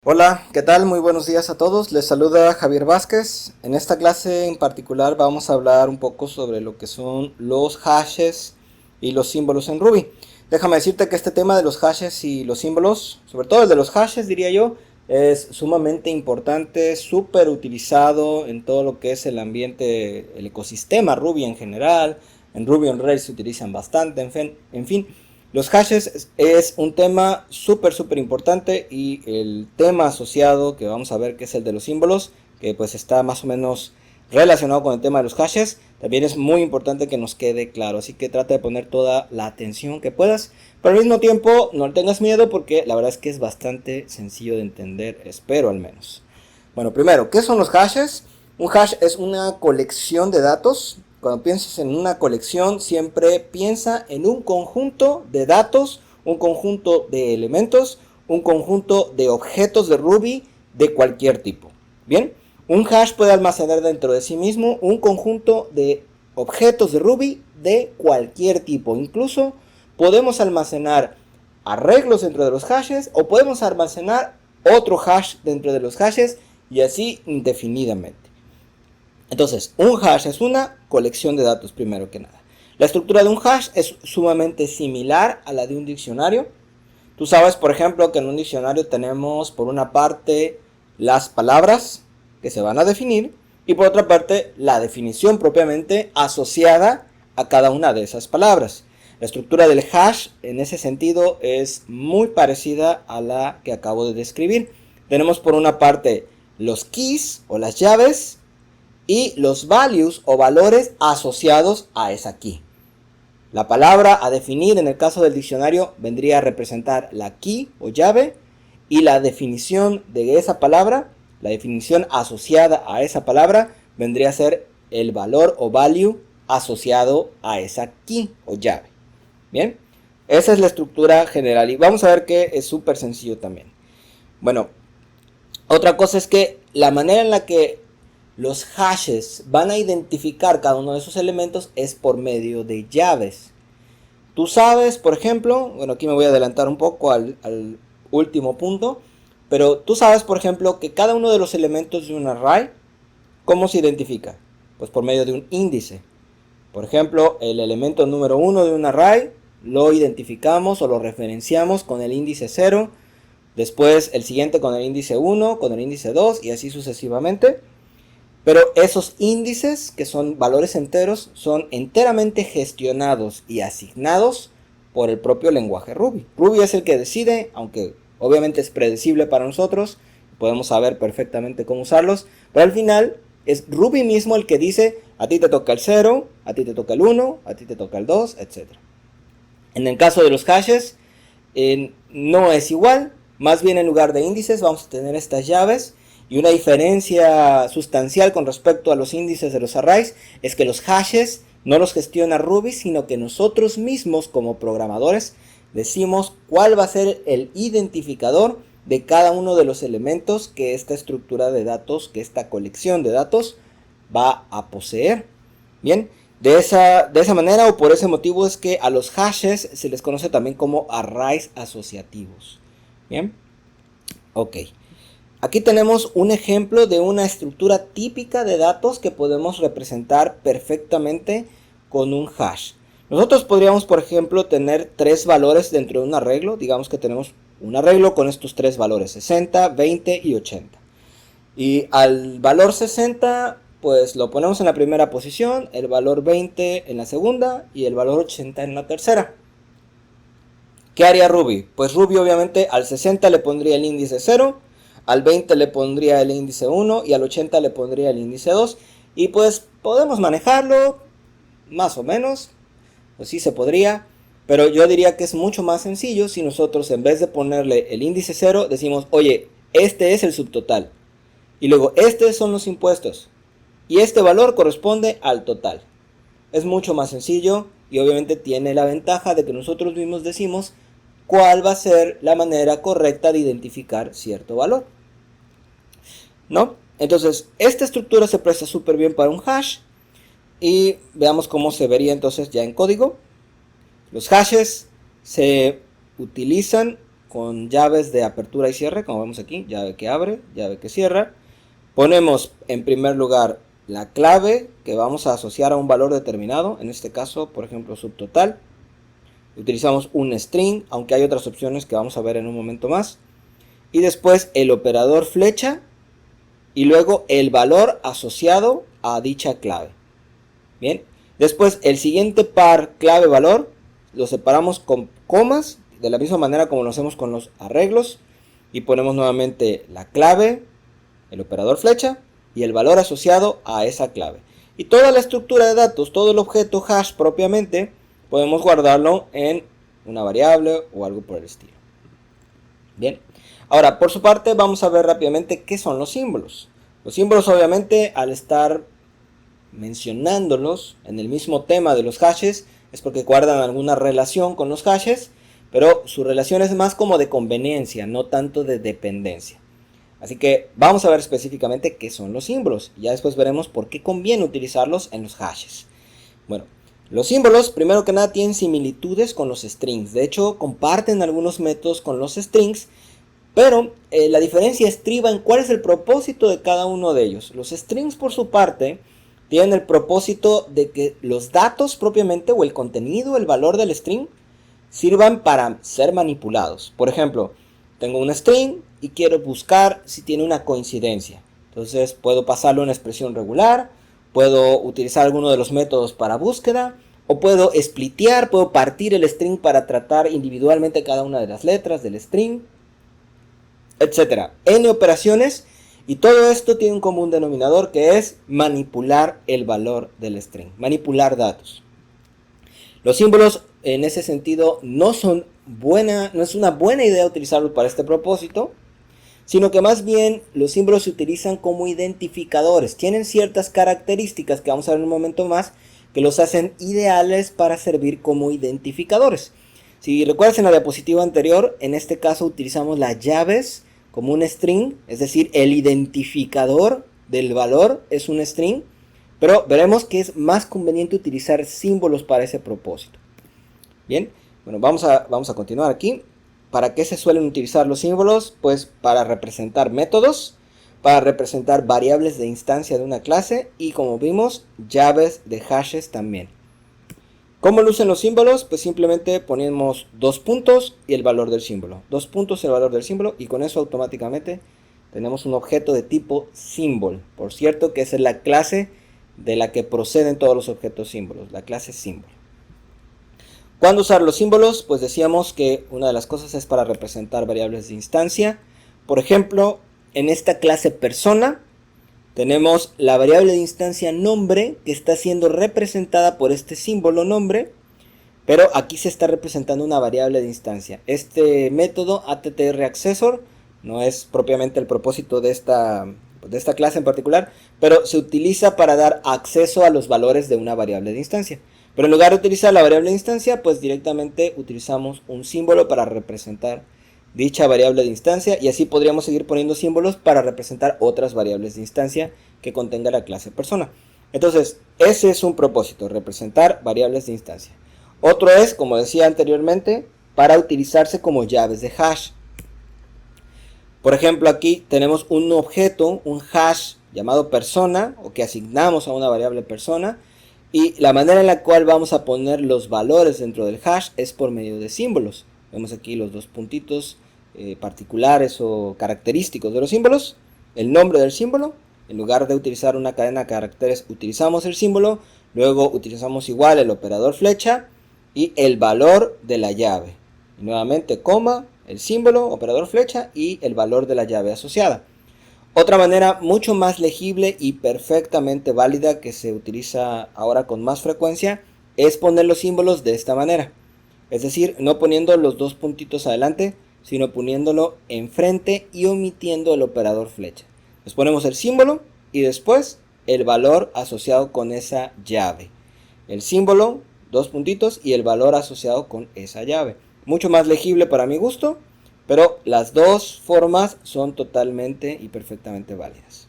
Hola, ¿qué tal? Muy buenos días a todos. Les saluda Javier Vázquez. En esta clase en particular vamos a hablar un poco sobre lo que son los hashes y los símbolos en Ruby. Déjame decirte que este tema de los hashes y los símbolos, sobre todo el de los hashes diría yo, es sumamente importante, súper utilizado en todo lo que es el ambiente, el ecosistema Ruby en general. En Ruby on Rails se utilizan bastante, en fin. Los hashes es un tema súper importante, y el tema asociado que vamos a ver, que es el de los símbolos, que pues está más o menos relacionado con el tema de los hashes, también es muy importante que nos quede claro. Así que trata de poner toda la atención que puedas, pero al mismo tiempo no tengas miedo, porque la verdad es que es bastante sencillo de entender, espero al menos. Bueno, primero, ¿qué son los hashes? Un hash es una colección de datos. Cuando pienses en una colección, siempre piensa en un conjunto de datos, un conjunto de elementos, un conjunto de objetos de Ruby de cualquier tipo. Bien, un hash puede almacenar dentro de sí mismo un conjunto de objetos de Ruby de cualquier tipo. Incluso podemos almacenar arreglos dentro de los hashes, o podemos almacenar otro hash dentro de los hashes, y así indefinidamente. Entonces, un hash es una colección de datos, primero que nada. La estructura de un hash es sumamente similar a la de un diccionario. Tú sabes, por ejemplo, que en un diccionario tenemos por una parte las palabras que se van a definir, y por otra parte la definición propiamente asociada a cada una de esas palabras. La estructura del hash en ese sentido es muy parecida a la que acabo de describir. Tenemos por una parte los keys o las llaves, y los values o valores asociados a esa key. La palabra a definir en el caso del diccionario vendría a representar la key o llave, y la definición de esa palabra, la definición asociada a esa palabra, vendría a ser el valor o value asociado a esa key o llave. Bien, esa es la estructura general, y vamos a ver que es súper sencillo también. Bueno, otra cosa es que la manera en la que los hashes van a identificar cada uno de esos elementos es por medio de llaves. Tú sabes, por ejemplo, bueno, aquí me voy a adelantar un poco al último punto, pero tú sabes, por ejemplo, que cada uno de los elementos de un array, ¿cómo se identifica? Pues por medio de un índice. Por ejemplo, el elemento número 1 de un array lo identificamos o lo referenciamos con el índice 0, después el siguiente con el índice 1, con el índice 2 y así sucesivamente. Pero esos índices, que son valores enteros, son enteramente gestionados y asignados por el propio lenguaje Ruby. Ruby es el que decide, aunque obviamente es predecible para nosotros, podemos saber perfectamente cómo usarlos, pero al final es Ruby mismo el que dice: a ti te toca el 0, a ti te toca el 1, a ti te toca el 2, etc. En el caso de los hashes, no es igual. Más bien, en lugar de índices vamos a tener estas llaves. Y una diferencia sustancial con respecto a los índices de los arrays es que los hashes no los gestiona Ruby, sino que nosotros mismos como programadores decimos cuál va a ser el identificador de cada uno de los elementos que esta estructura de datos, que esta colección de datos va a poseer. Bien, de esa manera o por ese motivo es que a los hashes se les conoce también como arrays asociativos. Bien, ok. Aquí tenemos un ejemplo de una estructura típica de datos que podemos representar perfectamente con un hash. Nosotros podríamos, por ejemplo, tener tres valores dentro de un arreglo. Digamos que tenemos un arreglo con estos tres valores: 60, 20 y 80. Y al valor 60, pues lo ponemos en la primera posición, el valor 20 en la segunda y el valor 80 en la tercera. ¿Qué haría Ruby? Pues Ruby obviamente al 60 le pondría el índice 0, al 20 le pondría el índice 1 y al 80 le pondría el índice 2. Y pues podemos manejarlo más o menos, pues sí se podría, pero yo diría que es mucho más sencillo si nosotros, en vez de ponerle el índice 0, decimos: oye, este es el subtotal, y luego estos son los impuestos, y este valor corresponde al total. Es mucho más sencillo, y obviamente tiene la ventaja de que nosotros mismos decimos cuál va a ser la manera correcta de identificar cierto valor, ¿no? Entonces, esta estructura se presta súper bien para un hash, y veamos cómo se vería entonces ya en código. Los hashes se utilizan con llaves de apertura y cierre, como vemos aquí, llave que abre, llave que cierra. Ponemos en primer lugar la clave que vamos a asociar a un valor determinado, en este caso, por ejemplo, subtotal. Utilizamos un string, aunque hay otras opciones que vamos a ver en un momento más. Y después el operador flecha y luego el valor asociado a dicha clave. Bien, después el siguiente par clave-valor lo separamos con comas, de la misma manera como lo hacemos con los arreglos. Y ponemos nuevamente la clave, el operador flecha y el valor asociado a esa clave. Y toda la estructura de datos, todo el objeto hash propiamente, podemos guardarlo en una variable o algo por el estilo. Bien, ahora por su parte vamos a ver rápidamente qué son los símbolos. Los símbolos, obviamente, al estar mencionándolos en el mismo tema de los hashes, es porque guardan alguna relación con los hashes, pero su relación es más como de conveniencia, no tanto de dependencia. Así que vamos a ver específicamente qué son los símbolos. Ya después veremos por qué conviene utilizarlos en los hashes. Bueno, los símbolos, primero que nada, tienen similitudes con los strings. De hecho, comparten algunos métodos con los strings, pero la diferencia estriba en cuál es el propósito de cada uno de ellos. Los strings, por su parte, tienen el propósito de que los datos propiamente, o el contenido, el valor del string, sirvan para ser manipulados. Por ejemplo, tengo un string y quiero buscar si tiene una coincidencia. Entonces puedo pasarlo a una expresión regular, puedo utilizar alguno de los métodos para búsqueda, o puedo splitear, puedo partir el string para tratar individualmente cada una de las letras del string, etcétera. N operaciones, y todo esto tiene un común denominador que es manipular el valor del string, manipular datos. Los símbolos en ese sentido no es una buena idea utilizarlos para este propósito, sino que más bien los símbolos se utilizan como identificadores. Tienen ciertas características que vamos a ver en un momento más que los hacen ideales para servir como identificadores. Si recuerdas en la diapositiva anterior, en este caso utilizamos las llaves como un string, es decir, el identificador del valor es un string, pero veremos que es más conveniente utilizar símbolos para ese propósito. Bien, bueno, vamos a continuar aquí. ¿Para qué se suelen utilizar los símbolos? Pues para representar métodos, para representar variables de instancia de una clase y, como vimos, llaves de hashes también. ¿Cómo lucen los símbolos? Pues simplemente ponemos dos puntos y el valor del símbolo. Dos puntos y el valor del símbolo, y con eso automáticamente tenemos un objeto de tipo symbol. Por cierto, que esa es la clase de la que proceden todos los objetos símbolos, la clase symbol. ¿Cuándo usar los símbolos? Pues decíamos que una de las cosas es para representar variables de instancia. Por ejemplo, en esta clase persona tenemos la variable de instancia nombre, que está siendo representada por este símbolo nombre, pero aquí se está representando una variable de instancia. Este método attr_accessor no es propiamente el propósito de esta clase en particular, pero se utiliza para dar acceso a los valores de una variable de instancia. Pero en lugar de utilizar la variable de instancia, pues directamente utilizamos un símbolo para representar dicha variable de instancia, y así podríamos seguir poniendo símbolos para representar otras variables de instancia que contenga la clase persona. Entonces, ese es un propósito, representar variables de instancia. Otro es, como decía anteriormente, para utilizarse como llaves de hash. Por ejemplo, aquí tenemos un objeto, un hash llamado persona, o que asignamos a una variable persona, y la manera en la cual vamos a poner los valores dentro del hash es por medio de símbolos. Vemos aquí los dos puntitos particulares o característicos de los símbolos, el nombre del símbolo. En lugar de utilizar una cadena de caracteres, utilizamos el símbolo, luego utilizamos igual el operador flecha y el valor de la llave. Y nuevamente coma, el símbolo, operador flecha y el valor de la llave asociada. Otra manera mucho más legible y perfectamente válida que se utiliza ahora con más frecuencia es poner los símbolos de esta manera. Es decir, no poniendo los dos puntitos adelante, sino poniéndolo enfrente y omitiendo el operador flecha. Nos ponemos el símbolo y después el valor asociado con esa llave. El símbolo, dos puntitos y el valor asociado con esa llave. Mucho más legible para mi gusto, pero las dos formas son totalmente y perfectamente válidas.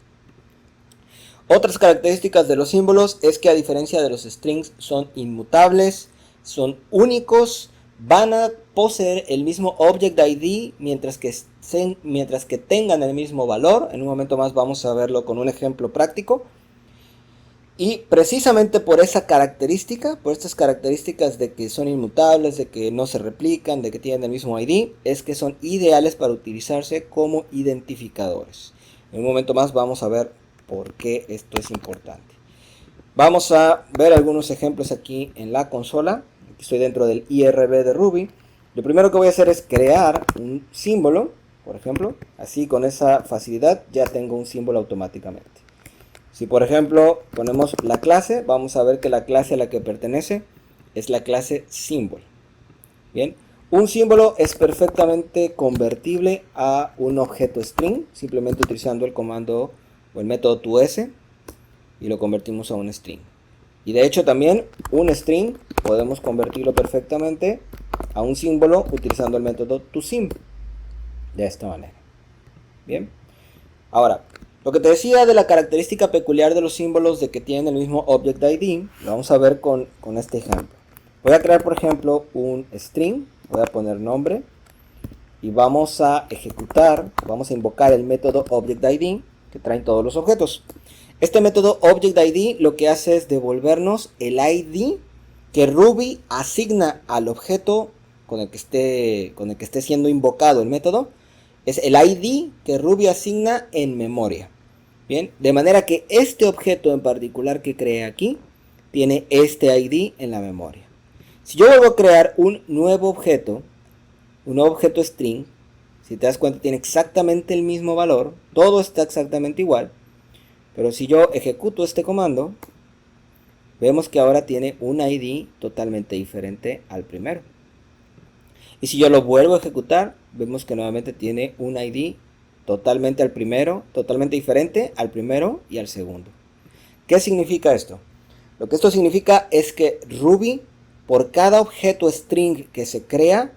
Otras características de los símbolos es que, a diferencia de los strings, son inmutables, son únicos, van a poseer el mismo Object ID mientras que tengan el mismo valor. En un momento más vamos a verlo con un ejemplo práctico. Y precisamente por esa característica, por estas características de que son inmutables, de que no se replican, de que tienen el mismo ID, es que son ideales para utilizarse como identificadores. En un momento más vamos a ver por qué esto es importante. Vamos a ver algunos ejemplos aquí en la consola. Aquí estoy dentro del IRB de Ruby. Lo primero que voy a hacer es crear un símbolo, por ejemplo. Así, con esa facilidad ya tengo un símbolo automáticamente. Si por ejemplo ponemos la clase, vamos a ver que la clase a la que pertenece es la clase symbol. Bien, un símbolo es perfectamente convertible a un objeto string, simplemente utilizando el comando o el método toS y lo convertimos a un string. Y de hecho también un string podemos convertirlo perfectamente a un símbolo utilizando el método toSym, de esta manera. Bien, ahora, lo que te decía de la característica peculiar de los símbolos de que tienen el mismo Object ID, lo vamos a ver con este ejemplo. Voy a crear, por ejemplo, un string, voy a poner nombre, y vamos a ejecutar, vamos a invocar el método Object ID, que traen todos los objetos. Este método Object ID lo que hace es devolvernos el ID que Ruby asigna al objeto con el que esté siendo invocado el método. Es el ID que Ruby asigna en memoria. Bien, de manera que este objeto en particular que creé aquí tiene este ID en la memoria. Si yo vuelvo a crear un nuevo objeto string, si te das cuenta tiene exactamente el mismo valor, todo está exactamente igual, pero si yo ejecuto este comando, vemos que ahora tiene un ID totalmente diferente al primero. Y si yo lo vuelvo a ejecutar, vemos que nuevamente tiene un ID totalmente diferente al primero y al segundo. ¿Qué significa esto? Lo que esto significa es que Ruby, por cada objeto string que se crea,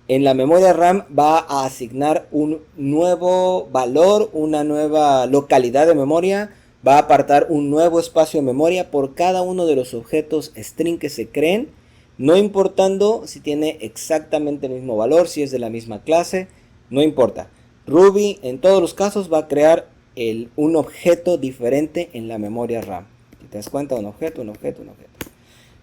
en la memoria RAM va a asignar un nuevo valor, una nueva localidad de memoria, va a apartar un nuevo espacio de memoria por cada uno de los objetos string que se creen, no importando si tiene exactamente el mismo valor, si es de la misma clase, no importa. Ruby en todos los casos va a crear un objeto diferente en la memoria RAM. Si te das cuenta, un objeto.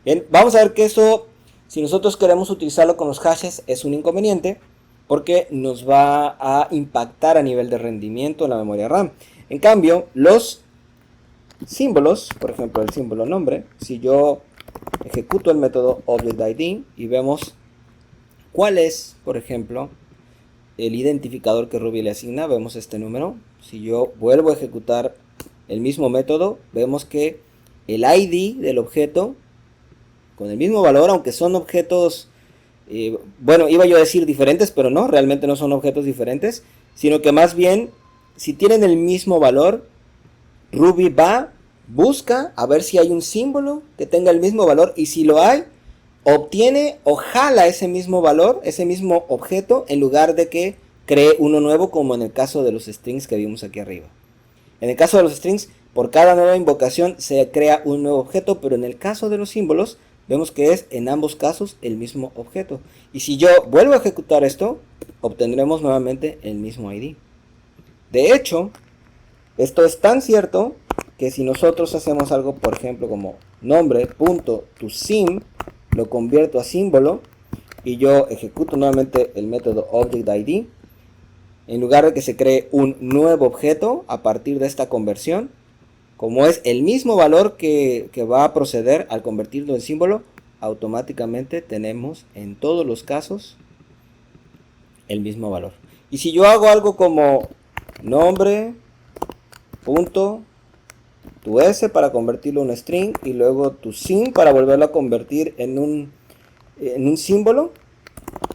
Bien, vamos a ver que eso, si nosotros queremos utilizarlo con los hashes, es un inconveniente porque nos va a impactar a nivel de rendimiento en la memoria RAM. En cambio, los símbolos, por ejemplo el símbolo nombre, si yo ejecuto el método ObjectID y vemos cuál es, por ejemplo, el identificador que Ruby le asigna, vemos este número. Si yo vuelvo a ejecutar el mismo método, vemos que el ID del objeto, con el mismo valor, aunque son objetos, bueno, iba yo a decir diferentes, pero no, realmente no son objetos diferentes, sino que más bien, si tienen el mismo valor, Ruby busca a ver si hay un símbolo que tenga el mismo valor, y si lo hay, obtiene o jala ese mismo valor, ese mismo objeto, en lugar de que cree uno nuevo, como en el caso de los strings que vimos aquí arriba. En el caso de los strings, por cada nueva invocación se crea un nuevo objeto, pero en el caso de los símbolos, vemos que es en ambos casos el mismo objeto. Y si yo vuelvo a ejecutar esto, obtendremos nuevamente el mismo ID. De hecho, esto es tan cierto que si nosotros hacemos algo, por ejemplo, como nombre.toSym, lo convierto a símbolo y yo ejecuto nuevamente el método ObjectID, en lugar de que se cree un nuevo objeto a partir de esta conversión, como es el mismo valor que va a proceder al convertirlo en símbolo, automáticamente tenemos en todos los casos el mismo valor. Y si yo hago algo como nombre.toS para convertirlo en un string y luego toSym para volverlo a convertir en un símbolo,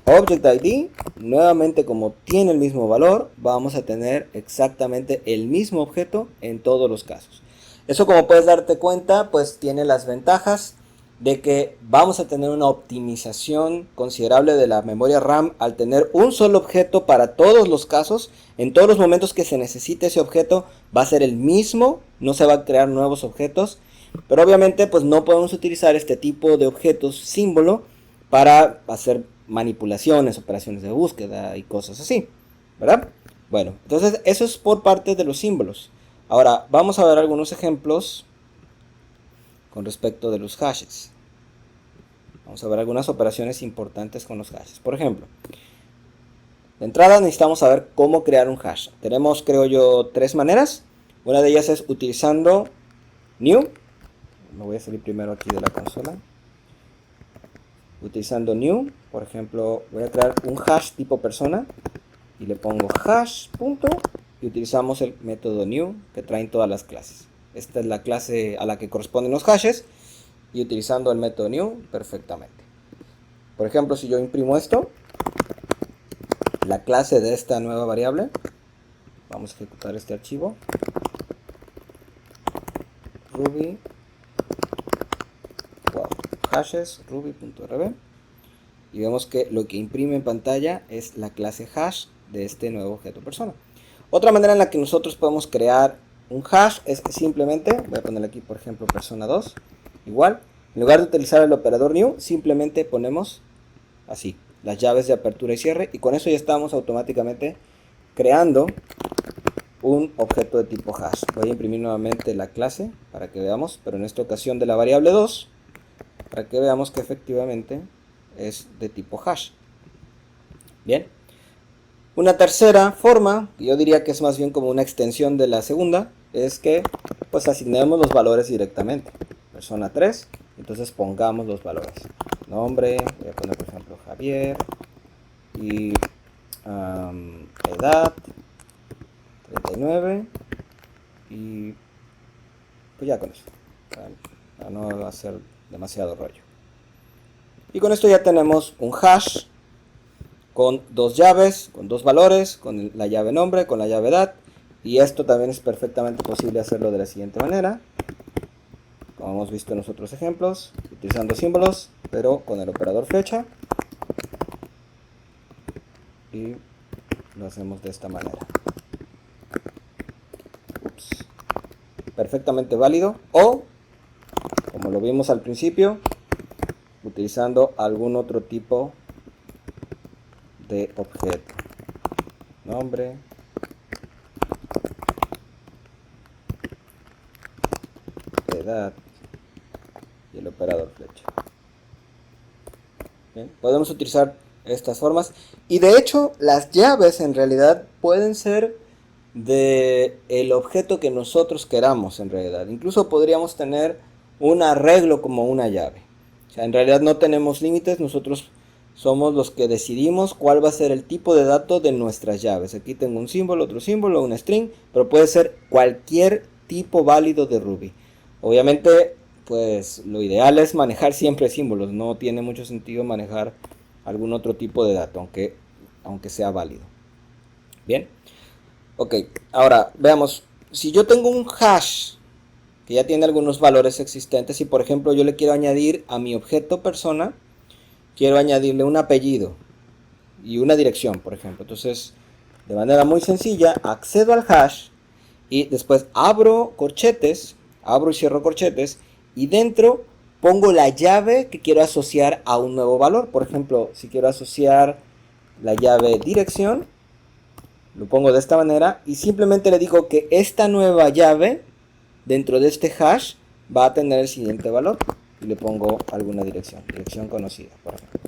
ObjectID, nuevamente como tiene el mismo valor, vamos a tener exactamente el mismo objeto en todos los casos. Eso, como puedes darte cuenta, pues tiene las ventajas de que vamos a tener una optimización considerable de la memoria RAM al tener un solo objeto para todos los casos. En todos los momentos que se necesite ese objeto va a ser el mismo, no se va a crear nuevos objetos, pero obviamente pues no podemos utilizar este tipo de objetos símbolo para hacer manipulaciones, operaciones de búsqueda y cosas así, ¿verdad? Bueno, entonces eso es por parte de los símbolos. Ahora vamos a ver algunos ejemplos con respecto de los hashes. Vamos a ver algunas operaciones importantes con los hashes. Por ejemplo, de entrada necesitamos saber cómo crear un hash. Tenemos, creo yo, tres maneras. Una de ellas es utilizando new. Me voy a salir primero aquí de la consola. Utilizando new, por ejemplo, voy a crear un hash tipo persona y le pongo hash punto y utilizamos el método new que traen todas las clases. Esta es la clase a la que corresponden los hashes y utilizando el método new perfectamente. Por ejemplo, si yo imprimo esto, la clase de esta nueva variable, vamos a ejecutar este archivo, ruby hashes ruby.rb, y vemos que lo que imprime en pantalla es la clase hash de este nuevo objeto persona. Otra manera en la que nosotros podemos crear un hash es simplemente, voy a poner aquí por ejemplo persona 2, igual, en lugar de utilizar el operador new, simplemente ponemos así, las llaves de apertura y cierre, y con eso ya estamos automáticamente creando un objeto de tipo hash. Voy a imprimir nuevamente la clase para que veamos, pero en esta ocasión de la variable 2, para que veamos que efectivamente es de tipo hash. Bien. Una tercera forma, que yo diría que es más bien como una extensión de la segunda, es que pues asignemos los valores directamente. Persona 3, entonces pongamos los valores. Nombre, voy a poner por ejemplo Javier, y edad 39, y pues ya con eso, para no hacer demasiado rollo. Y con esto ya tenemos un hash con dos llaves, con dos valores, con la llave nombre, con la llave edad. Y esto también es perfectamente posible hacerlo de la siguiente manera, como hemos visto en los otros ejemplos, utilizando símbolos, pero con el operador flecha. Y lo hacemos de esta manera. Ups. Perfectamente válido. O, como lo vimos al principio, utilizando algún otro tipo de objeto. Nombre, edad y el operador flecha. Bien, podemos utilizar estas formas, y de hecho las llaves en realidad pueden ser de el objeto que nosotros queramos. En realidad incluso podríamos tener un arreglo como una llave. O sea, en realidad no tenemos límites, nosotros somos los que decidimos cuál va a ser el tipo de dato de nuestras llaves. Aquí tengo un símbolo, otro símbolo, una string, pero puede ser cualquier tipo válido de Ruby. Obviamente, pues lo ideal es manejar siempre símbolos, no tiene mucho sentido manejar algún otro tipo de dato, aunque sea válido. Bien, ok, ahora veamos, si yo tengo un hash que ya tiene algunos valores existentes, y por ejemplo yo le quiero añadir a mi objeto persona, quiero añadirle un apellido y una dirección, por ejemplo. Entonces, de manera muy sencilla, accedo al hash y después abro corchetes, abro y cierro corchetes, y dentro pongo la llave que quiero asociar a un nuevo valor. Por ejemplo, si quiero asociar la llave dirección, lo pongo de esta manera y simplemente le digo que esta nueva llave dentro de este hash va a tener el siguiente valor, y le pongo alguna dirección conocida, por ejemplo.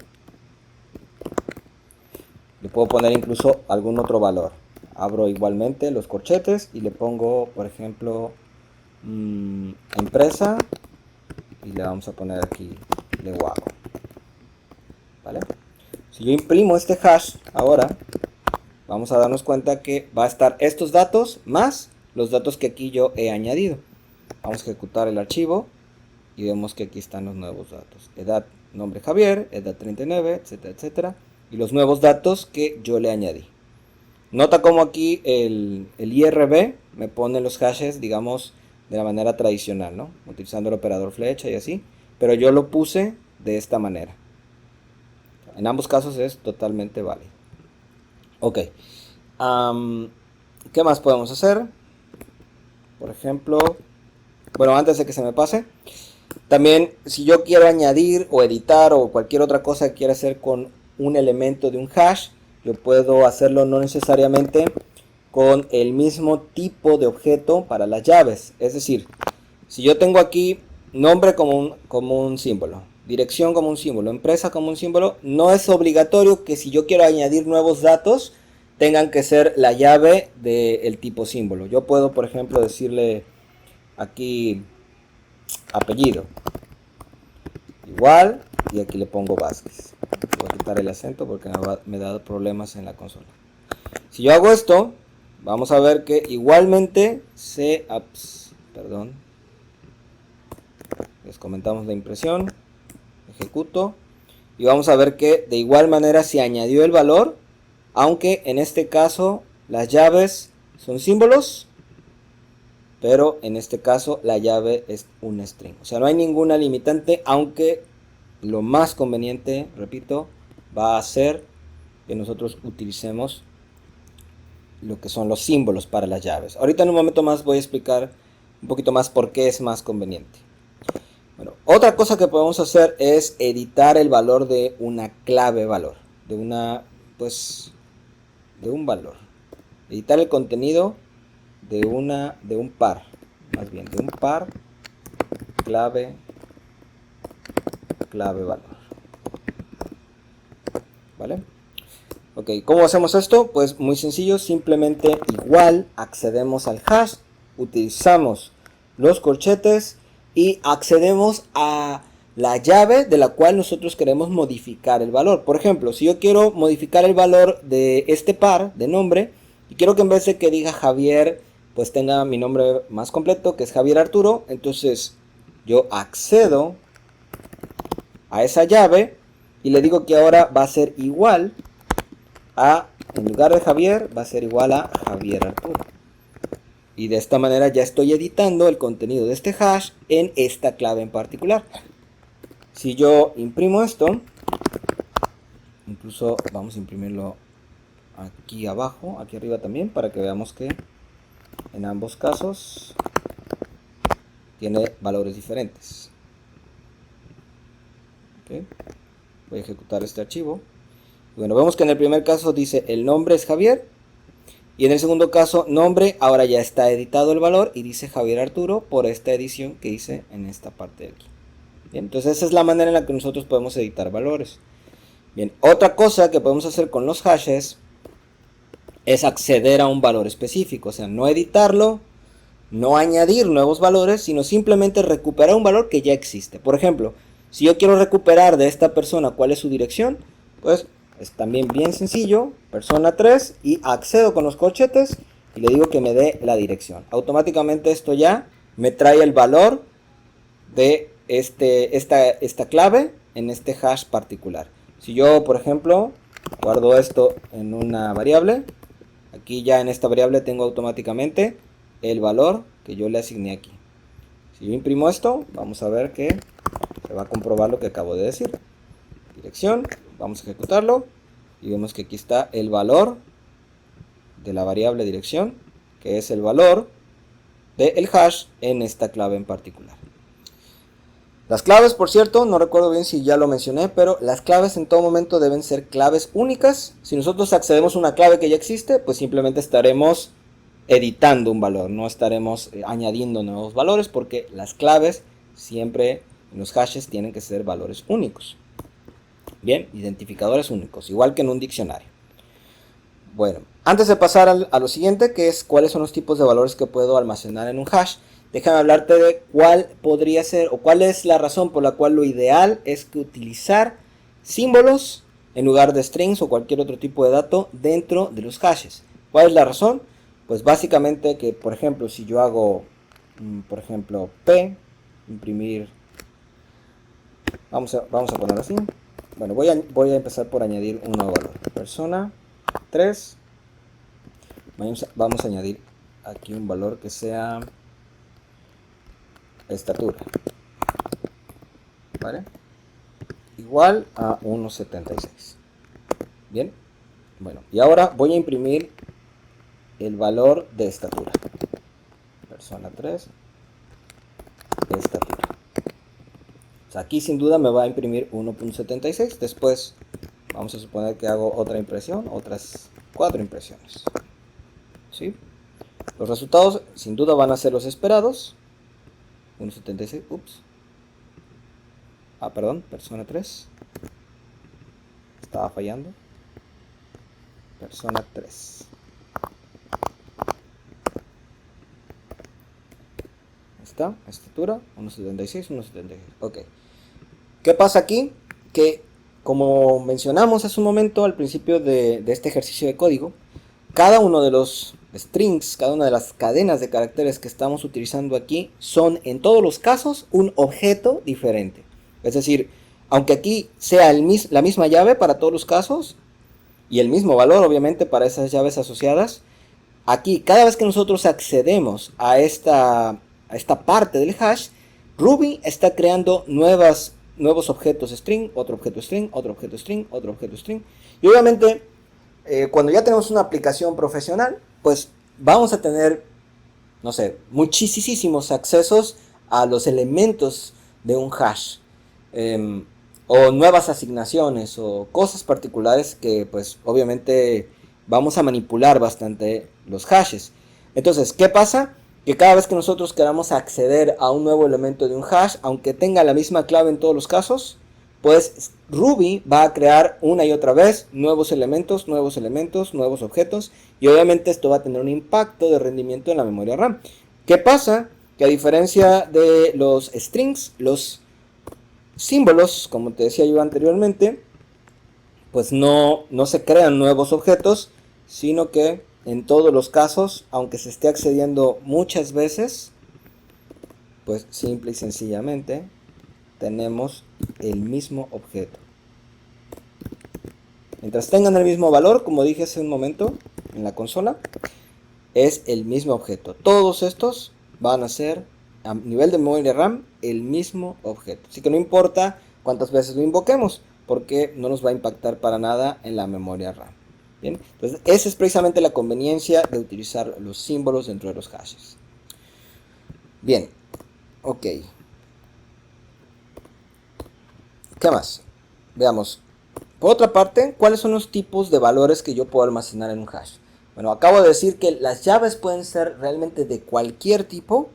Le puedo poner incluso algún otro valor. Abro igualmente los corchetes y le pongo, por ejemplo, empresa, y le vamos a poner aquí Leguago. ¿Vale? Si yo imprimo este hash ahora, vamos a darnos cuenta que va a estar estos datos más los datos que aquí yo he añadido. Vamos a ejecutar el archivo y vemos que aquí están los nuevos datos. Edad, nombre Javier, edad 39, etcétera, etcétera. Y los nuevos datos que yo le añadí. Nota como aquí el IRB me pone los hashes, digamos, de la manera tradicional, ¿no? Utilizando el operador flecha y así. Pero yo lo puse de esta manera. En ambos casos es totalmente válido. Ok. ¿Qué más podemos hacer? Por ejemplo, bueno, antes de que se me pase, También, si yo quiero añadir o editar o cualquier otra cosa que quiera hacer con un elemento de un hash, yo puedo hacerlo no necesariamente con el mismo tipo de objeto para las llaves. Es decir, si yo tengo aquí nombre como un símbolo, dirección como un símbolo, empresa como un símbolo, no es obligatorio que si yo quiero añadir nuevos datos tengan que ser la llave del tipo símbolo. Yo puedo, por ejemplo, decirle aquí apellido igual, y aquí le pongo Vázquez. Voy a quitar el acento porque me da problemas en la consola. Si yo hago esto, vamos a ver que igualmente les comentamos la impresión, ejecuto, y vamos a ver que de igual manera se añadió el valor, aunque en este caso las llaves son símbolos, pero en este caso la llave es un string. O sea, no hay ninguna limitante, aunque lo más conveniente, repito, va a ser que nosotros utilicemos lo que son los símbolos para las llaves. Ahorita en un momento más voy a explicar un poquito más por qué es más conveniente. Bueno, otra cosa que podemos hacer es editar el valor de una clave valor, de un valor. Editar el contenido de un par, más bien de un par clave valor. ¿Vale? Ok, ¿cómo hacemos esto? Pues muy sencillo, simplemente igual accedemos al hash, utilizamos los corchetes y accedemos a la llave de la cual nosotros queremos modificar el valor. Por ejemplo, si yo quiero modificar el valor de este par de nombre y quiero que en vez de que diga Javier, pues tenga mi nombre más completo, que es Javier Arturo, entonces yo accedo a esa llave y le digo que ahora va a ser igual a, en lugar de Javier, va a ser igual a Javier Arturo. Y de esta manera ya estoy editando el contenido de este hash en esta clave en particular. Si yo imprimo esto, incluso vamos a imprimirlo aquí abajo, aquí arriba también, para que veamos que en ambos casos tiene valores diferentes. Okay. Voy a ejecutar este archivo. Bueno, vemos que en el primer caso dice el nombre es Javier. Y en el segundo caso, nombre, ahora ya está editado el valor y dice Javier Arturo por esta edición que hice en esta parte de aquí. Bien, entonces esa es la manera en la que nosotros podemos editar valores. Bien, otra cosa que podemos hacer con los hashes es acceder a un valor específico. O sea, no editarlo, no añadir nuevos valores, sino simplemente recuperar un valor que ya existe. Por ejemplo, si yo quiero recuperar de esta persona cuál es su dirección, pues es también bien sencillo, persona 3, y accedo con los corchetes y le digo que me dé la dirección. Automáticamente esto ya me trae el valor de esta clave en este hash particular. Si yo, por ejemplo, guardo esto en una variable, aquí ya en esta variable tengo automáticamente el valor que yo le asigné aquí. Si yo imprimo esto, vamos a ver que se va a comprobar lo que acabo de decir. Dirección, vamos a ejecutarlo y vemos que aquí está el valor de la variable dirección, que es el valor del hash en esta clave en particular. Las claves, por cierto, no recuerdo bien si ya lo mencioné, pero las claves en todo momento deben ser claves únicas. Si nosotros accedemos a una clave que ya existe, pues simplemente estaremos editando un valor, no estaremos añadiendo nuevos valores, porque las claves siempre en los hashes tienen que ser valores únicos. Bien, identificadores únicos, igual que en un diccionario. Bueno, antes de pasar a lo siguiente, que es cuáles son los tipos de valores que puedo almacenar en un hash, déjame hablarte de cuál podría ser o cuál es la razón por la cual lo ideal es que utilizar símbolos en lugar de strings o cualquier otro tipo de dato dentro de los hashes. ¿Cuál es la razón? Pues básicamente que, por ejemplo, si yo hago, por ejemplo, P, imprimir, vamos a poner así. Bueno, voy a empezar por añadir un nuevo valor. Persona 3. Vamos a añadir aquí un valor que sea estatura. ¿Vale? Igual a 1,76. Bien. Bueno, y ahora voy a imprimir el valor de estatura. Persona 3. Estatura. aquí sin duda me va a imprimir 1.76. Después vamos a suponer que hago otra impresión, otras 4 impresiones. ¿Sí? Los resultados sin duda van a ser los esperados. 1.76, ups. Perdón, persona 3. Estaba fallando. Persona 3. Está, estatura, 1.76, 1.76. Ok. ¿Qué pasa aquí? Que como mencionamos hace un momento al principio de este ejercicio de código, cada uno de los strings, cada una de las cadenas de caracteres que estamos utilizando aquí son en todos los casos un objeto diferente. Es decir, aunque aquí sea la misma llave para todos los casos y el mismo valor obviamente para esas llaves asociadas, aquí cada vez que nosotros accedemos a esta parte del hash, Ruby está creando nuevos objetos string, otro objeto string, otro objeto string, otro objeto string. Y obviamente cuando ya tenemos una aplicación profesional, pues vamos a tener, no sé, muchísimos accesos a los elementos de un hash. O nuevas asignaciones o cosas particulares que pues obviamente vamos a manipular bastante los hashes. Entonces, ¿qué pasa? Que cada vez que nosotros queramos acceder a un nuevo elemento de un hash, aunque tenga la misma clave en todos los casos, pues Ruby va a crear una y otra vez nuevos elementos, nuevos objetos, y obviamente esto va a tener un impacto de rendimiento en la memoria RAM. ¿Qué pasa? Que a diferencia de los strings, los símbolos, como te decía yo anteriormente, pues no se crean nuevos objetos, sino que en todos los casos, aunque se esté accediendo muchas veces, pues simple y sencillamente tenemos el mismo objeto. Mientras tengan el mismo valor, como dije hace un momento en la consola, es el mismo objeto. Todos estos van a ser a nivel de memoria RAM el mismo objeto. Así que no importa cuántas veces lo invoquemos, porque no nos va a impactar para nada en la memoria RAM. Bien, entonces esa es precisamente la conveniencia de utilizar los símbolos dentro de los hashes. Bien, ok. ¿Qué más? Veamos. Por otra parte, ¿cuáles son los tipos de valores que yo puedo almacenar en un hash? Bueno, acabo de decir que las llaves pueden ser realmente de cualquier tipo,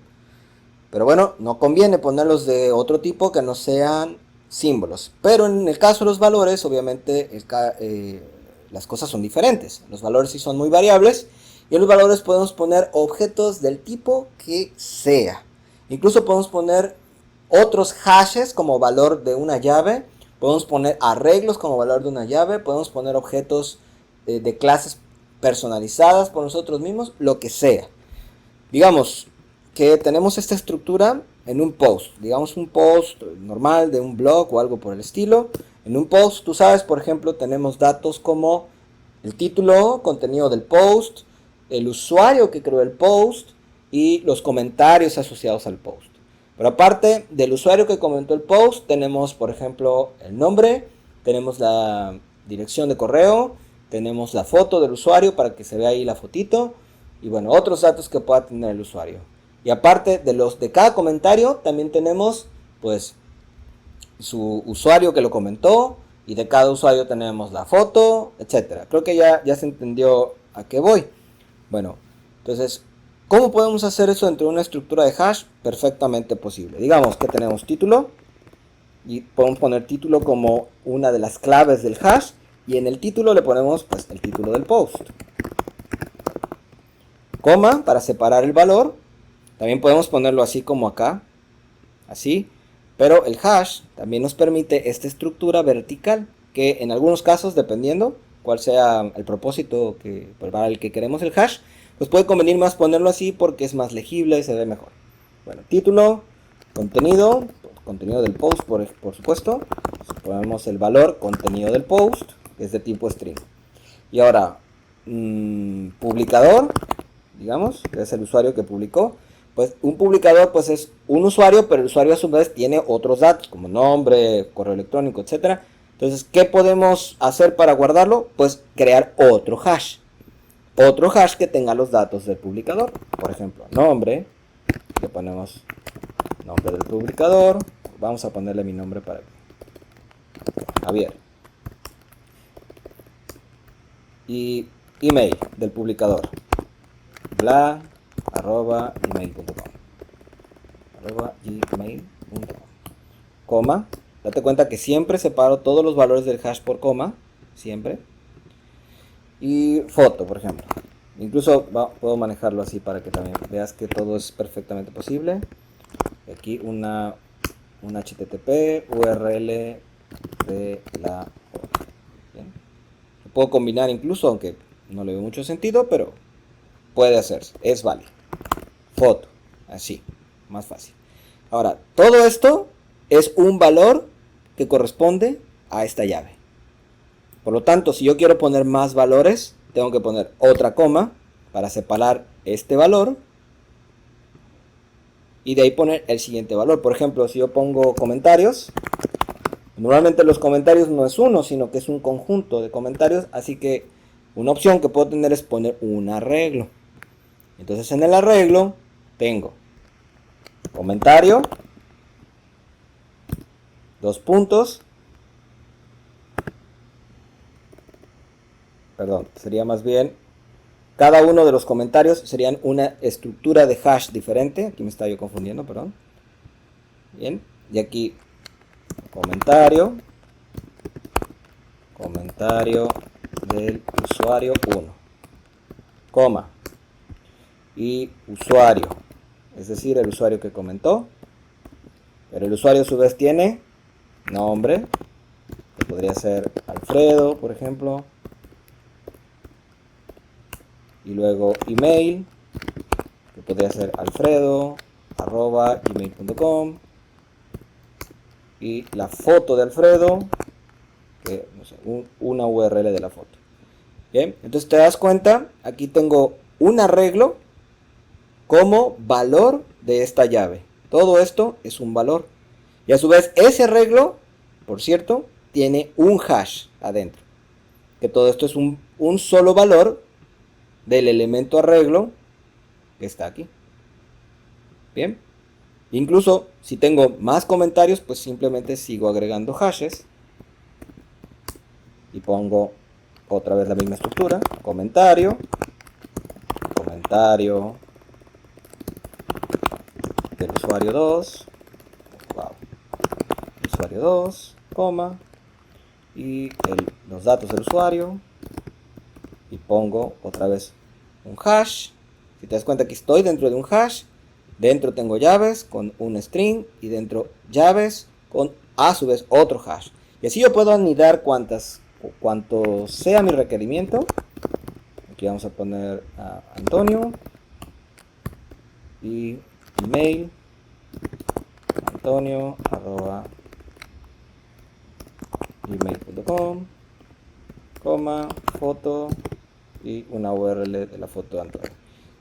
pero bueno, no conviene ponerlos de otro tipo que no sean símbolos. Pero en el caso de los valores, obviamente las cosas son diferentes. Los valores sí son muy variables, y en los valores podemos poner objetos del tipo que sea. Incluso podemos poner otros hashes como valor de una llave, podemos poner arreglos como valor de una llave, podemos poner objetos de clases personalizadas por nosotros mismos, lo que sea. Digamos que tenemos esta estructura en un post, digamos un post normal de un blog o algo por el estilo. En un post, tú sabes, por ejemplo, tenemos datos como el título, contenido del post, el usuario que creó el post y los comentarios asociados al post. Pero aparte del usuario que comentó el post, tenemos por ejemplo el nombre, tenemos la dirección de correo, tenemos la foto del usuario para que se vea ahí la fotito, y bueno, otros datos que pueda tener el usuario. Y aparte de cada comentario, también tenemos pues su usuario que lo comentó, y de cada usuario tenemos la foto, etcétera. Creo que ya se entendió a qué voy. Bueno, entonces, ¿cómo podemos hacer eso dentro de una estructura de hash? Perfectamente posible. Digamos que tenemos título, y podemos poner título como una de las claves del hash, y en el título le ponemos pues el título del post. Coma para separar el valor. También podemos ponerlo así como acá, así. Pero el hash también nos permite esta estructura vertical, que en algunos casos, dependiendo cuál sea el propósito para el que queremos el hash, pues puede convenir más ponerlo así porque es más legible y se ve mejor. Bueno, título, contenido del post por supuesto. Ponemos el valor contenido del post, que es de tipo string. Y ahora, publicador, digamos, que es el usuario que publicó. Pues un publicador pues es un usuario, pero el usuario a su vez tiene otros datos como nombre, correo electrónico, etcétera. Entonces, ¿qué podemos hacer para guardarlo? Pues crear otro hash. Otro hash que tenga los datos del publicador. Por ejemplo, nombre. Le ponemos nombre del publicador. vamos a ponerle mi nombre para Javier. Y email del publicador, bla, arroba gmail.com, coma, date cuenta que siempre separo todos los valores del hash por coma, siempre. Y foto, por ejemplo, incluso puedo manejarlo así para que también veas que todo es perfectamente posible. Aquí un HTTP URL de la foto. Bien. Lo puedo combinar incluso, aunque no le veo mucho sentido, pero puede hacerse, es válido. Foto, así, más fácil. Ahora, todo esto es un valor que corresponde a esta llave. Por lo tanto, si yo quiero poner más valores, tengo que poner otra coma para separar este valor y de ahí poner el siguiente valor. Por ejemplo, si yo pongo comentarios, normalmente los comentarios no es uno, sino que es un conjunto de comentarios, así que una opción que puedo tener es poner un arreglo. Entonces en el arreglo tengo comentario, dos puntos, perdón, sería más bien, cada uno de los comentarios serían una estructura de hash diferente. Aquí me estaba yo confundiendo, perdón. Bien, y aquí comentario del usuario 1, coma, y usuario, es decir, el usuario que comentó, pero el usuario a su vez tiene nombre, que podría ser Alfredo, por ejemplo, y luego email, que podría ser alfredo@gmail.com, y la foto de Alfredo, que no sé, una URL de la foto. Bien, entonces te das cuenta, aquí tengo un arreglo como valor de esta llave. Todo esto es un valor. Y a su vez ese arreglo, por cierto, tiene un hash adentro. Que todo esto es un solo valor del elemento arreglo que está aquí. Bien. Incluso si tengo más comentarios, pues simplemente sigo agregando hashes. Y pongo otra vez la misma estructura. Comentario del usuario 2. Wow. Usuario 2, coma. Y los datos del usuario. Y pongo otra vez un hash. Si te das cuenta que estoy dentro de un hash, dentro tengo llaves con un string y dentro llaves con a su vez otro hash. Y así yo puedo anidar cuanto sea mi requerimiento. Aquí vamos a poner a Antonio y email antonio@gmail.com, coma, foto y una URL de la foto de Antonio.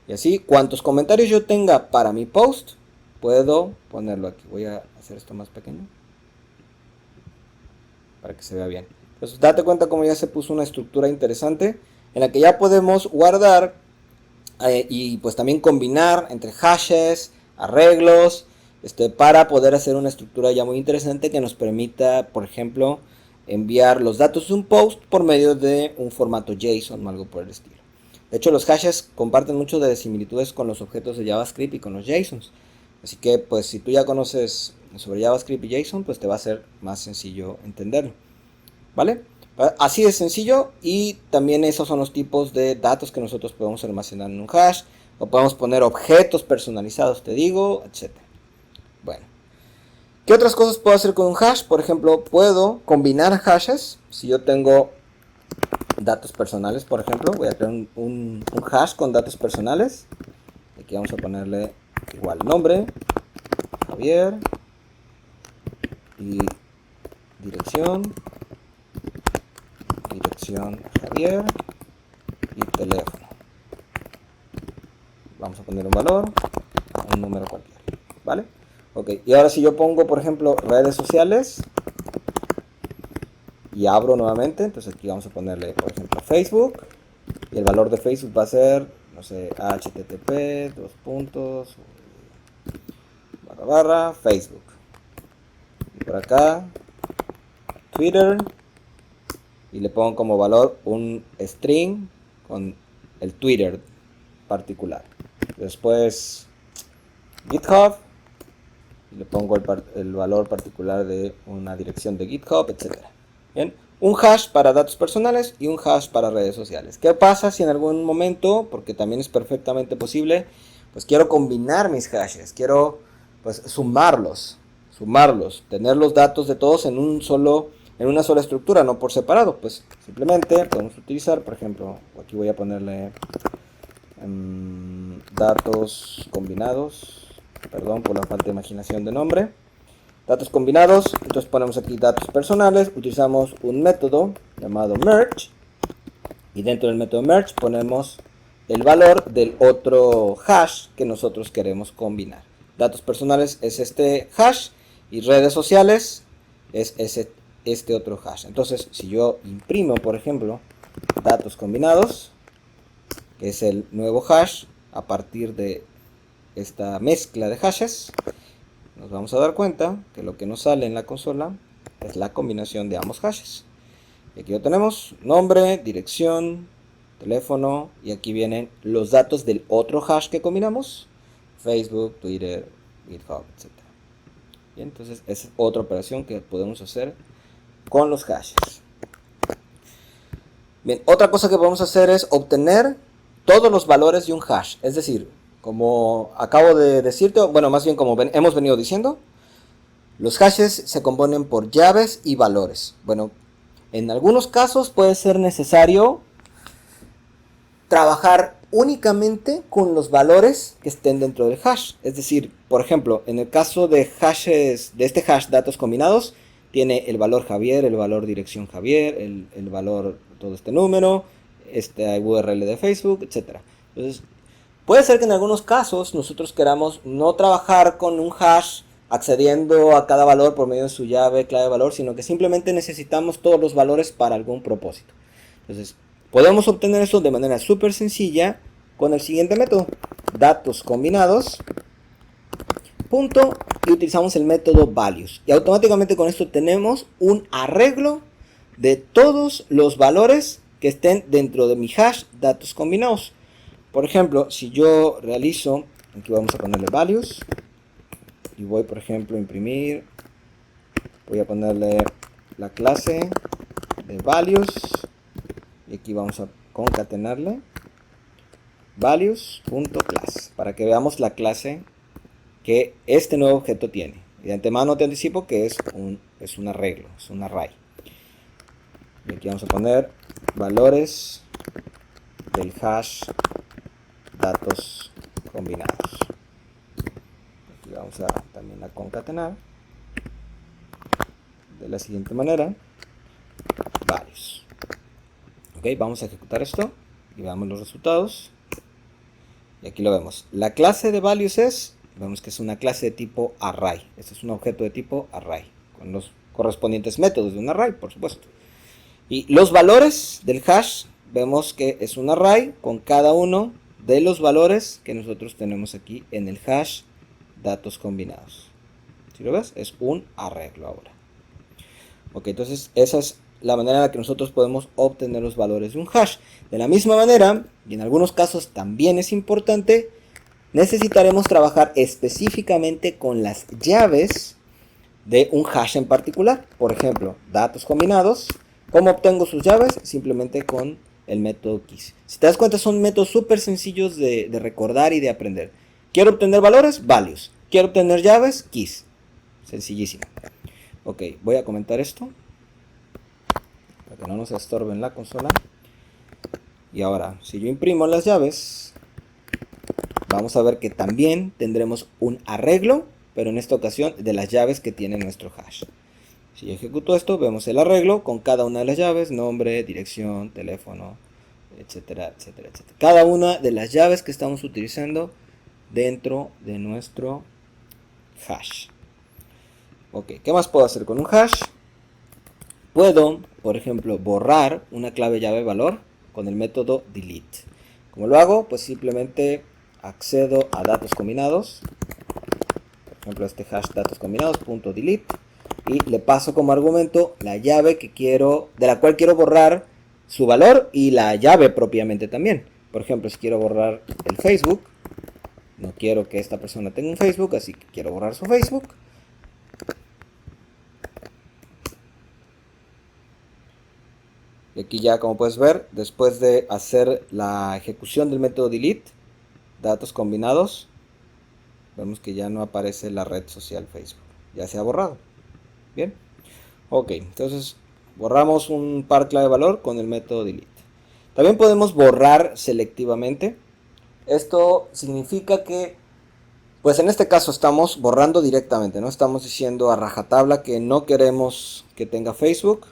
Y así, cuantos comentarios yo tenga para mi post, puedo ponerlo aquí. Voy a hacer esto más pequeño para que se vea bien. Entonces, date cuenta cómo ya se puso una estructura interesante en la que ya podemos guardar y pues también combinar entre hashes, arreglos, para poder hacer una estructura ya muy interesante que nos permita, por ejemplo, enviar los datos de un post por medio de un formato JSON o algo por el estilo. De hecho, los hashes comparten mucho de similitudes con los objetos de JavaScript y con los JSONs. Así que, pues, si tú ya conoces sobre JavaScript y JSON, pues te va a ser más sencillo entenderlo. ¿Vale? Así de sencillo, y también esos son los tipos de datos que nosotros podemos almacenar en un hash, o podemos poner objetos personalizados, te digo, etc. Bueno, ¿qué otras cosas puedo hacer con un hash? Por ejemplo, puedo combinar hashes. Si yo tengo datos personales, por ejemplo, voy a crear un hash con datos personales. Aquí vamos a ponerle igual nombre, Javier, y dirección Javier, y teléfono. Vamos a poner un valor, un número cualquiera, ¿vale? Ok, y ahora si yo pongo, por ejemplo, redes sociales y abro nuevamente, entonces aquí vamos a ponerle, por ejemplo, Facebook, y el valor de Facebook va a ser, no sé, http:// Facebook. por acá, Twitter, y le pongo como valor un string con el Twitter particular. Después GitHub, y le pongo el valor particular de una dirección de GitHub, etc. Bien, un hash para datos personales y un hash para redes sociales. ¿Qué pasa si en algún momento, porque también es perfectamente posible, pues quiero combinar mis hashes, quiero pues sumarlos, tener los datos de todos en una sola estructura, no por separado? Pues simplemente podemos utilizar, por ejemplo, aquí voy a ponerle datos combinados, perdón por la falta de imaginación de nombre, datos combinados. Entonces ponemos aquí datos personales, utilizamos un método llamado merge, y dentro del método merge ponemos el valor del otro hash que nosotros queremos combinar. Datos personales es este hash y redes sociales es este otro hash. Entonces si yo imprimo, por ejemplo, datos combinados, que es el nuevo hash a partir de esta mezcla de hashes, nos vamos a dar cuenta que lo que nos sale en la consola es la combinación de ambos hashes. Y aquí lo tenemos: nombre, dirección, teléfono, y aquí vienen los datos del otro hash que combinamos: Facebook, Twitter, GitHub, etc. Bien, entonces esa es otra operación que podemos hacer con los hashes. Bien, otra cosa que podemos hacer es obtener todos los valores de un hash. Es decir, como acabo de decirte, bueno, más bien como hemos venido diciendo, los hashes se componen por llaves y valores. Bueno, en algunos casos puede ser necesario trabajar únicamente con los valores que estén dentro del hash. Es decir, por ejemplo, en el caso de hashes, de este hash datos combinados, tiene el valor Javier, el valor dirección Javier, el valor todo este número, esta URL de Facebook, etc. Entonces, puede ser que en algunos casos nosotros queramos no trabajar con un hash accediendo a cada valor por medio de su llave, clave de valor, sino que simplemente necesitamos todos los valores para algún propósito. Entonces, podemos obtener eso de manera súper sencilla con el siguiente método: datos combinados, punto, y utilizamos el método values. Y automáticamente con esto tenemos un arreglo de todos los valores que estén dentro de mi hash datos combinados. Por ejemplo, si yo realizo, aquí vamos a ponerle values, y voy, por ejemplo, a imprimir, voy a ponerle la clase de values, y aquí vamos a concatenarle values.class para que veamos la clase que este nuevo objeto tiene. Y de antemano te anticipo que es un arreglo, es un array. Y aquí vamos a poner valores del hash datos combinados. Aquí vamos a también a concatenar de la siguiente manera: values. Ok, vamos a ejecutar esto y veamos los resultados. Y aquí lo vemos. La clase de values vemos que es una clase de tipo array. Este es un objeto de tipo array, con los correspondientes métodos de un array, por supuesto. Y los valores del hash, vemos que es un array con cada uno de los valores que nosotros tenemos aquí en el hash datos combinados. ¿Sí lo ves? Es un arreglo ahora. Ok, entonces esa es la manera en la que nosotros podemos obtener los valores de un hash. De la misma manera, y en algunos casos también es importante, necesitaremos trabajar específicamente con las llaves de un hash en particular. Por ejemplo, datos combinados. ¿Cómo obtengo sus llaves? Simplemente con el método keys. Si te das cuenta, son métodos súper sencillos de recordar y de aprender. ¿Quiero obtener valores? Values. ¿Quiero obtener llaves? Keys. Sencillísimo. Ok, voy a comentar esto para que no nos estorbe en la consola. Y ahora, si yo imprimo las llaves, vamos a ver que también tendremos un arreglo, pero en esta ocasión de las llaves que tiene nuestro hash. Si yo ejecuto esto, vemos el arreglo con cada una de las llaves: nombre, dirección, teléfono, etcétera, etcétera, etcétera. Cada una de las llaves que estamos utilizando dentro de nuestro hash. Ok, ¿qué más puedo hacer con un hash? Puedo, por ejemplo, borrar una clave llave valor con el método delete. ¿Cómo lo hago? Pues simplemente accedo a datos combinados, por ejemplo este hash datos combinados.delete, y le paso como argumento la llave que quiero, de la cual quiero borrar su valor y la llave propiamente también. Por ejemplo, si quiero borrar el Facebook, no quiero que esta persona tenga un Facebook, así que quiero borrar su Facebook. Y aquí ya, como puedes ver, después de hacer la ejecución del método delete, datos combinados, vemos que ya no aparece la red social Facebook. Ya se ha borrado. Bien. Ok, entonces borramos un par clave valor con el método delete. También podemos borrar selectivamente. Esto significa que, pues en este caso estamos borrando directamente, ¿no? Estamos diciendo a rajatabla que no queremos que tenga Facebook,